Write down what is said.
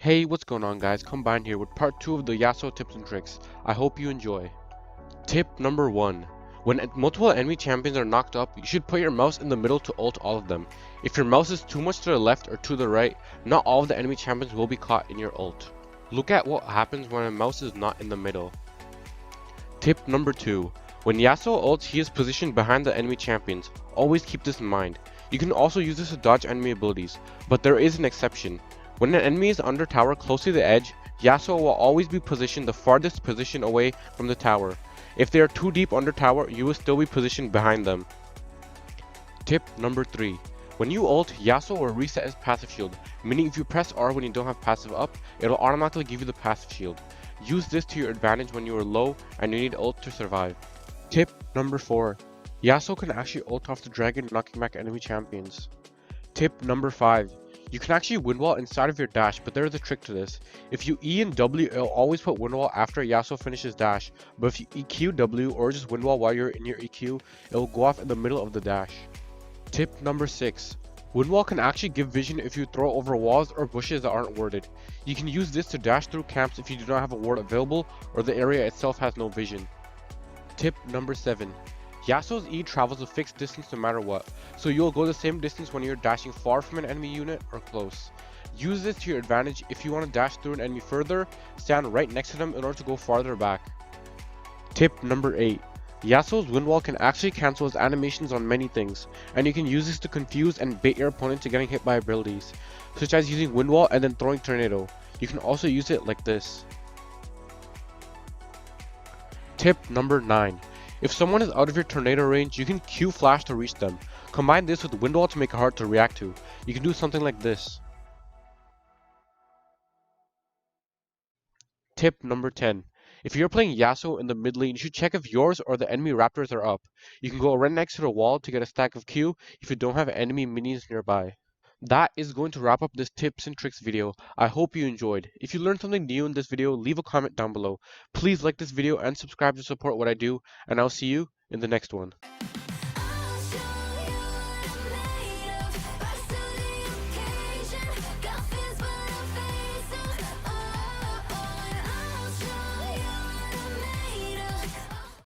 Hey, what's going on guys? Cxmbined here with part 2 of the Yasuo tips and tricks. I hope you enjoy. Tip number 1. When multiple enemy champions are knocked up, you should put your mouse in the middle to ult all of them. If your mouse is too much to the left or to the right, not all of the enemy champions will be caught in your ult. Look at what happens when a mouse is not in the middle. Tip number 2. When Yasuo ults, he is positioned behind the enemy champions. Always keep this in mind. You can also use this to dodge enemy abilities, but there is an exception. When an enemy is under tower close to the edge, Yasuo will always be positioned the farthest position away from the tower. If they are too deep under tower, you will still be positioned behind them. Tip number 3. When you ult, Yasuo will reset his passive shield, meaning if you press R when you don't have passive up, it will automatically give you the passive shield. Use this to your advantage when you are low and you need ult to survive. Tip number 4. Yasuo can actually ult off the dragon, knocking back enemy champions. Tip number 5. You can actually wind wall inside of your dash, but there is a trick to this. If you E and W, it'll always put wind wall after Yasuo finishes dash, but if you EQ W or just wind wall while you're in your EQ, it will go off in the middle of the dash. Tip number 6. Wind wall can actually give vision if you throw over walls or bushes that aren't warded. You can use this to dash through camps if you do not have a ward available or the area itself has no vision. Tip number 7. Yasuo's E travels a fixed distance no matter what, so you'll go the same distance when you're dashing far from an enemy unit or close. Use this to your advantage. If you want to dash through an enemy further, stand right next to them in order to go farther back. Tip number 8. Yasuo's wind wall can actually cancel his animations on many things, and you can use this to confuse and bait your opponent to getting hit by abilities, such as using wind wall and then throwing tornado. You can also use it like this. Tip number 9. If someone is out of your tornado range, you can Q flash to reach them. Combine this with wind wall to make it hard to react to. You can do something like this. Tip number 10. If you're playing Yasuo in the mid lane, you should check if yours or the enemy raptors are up. You can go right next to the wall to get a stack of Q if you don't have enemy minions nearby. That is going to wrap up this tips and tricks video. I hope you enjoyed. If you learned something new in this video, leave a comment down below. Please like this video and subscribe to support what I do, and I'll see you in the next one.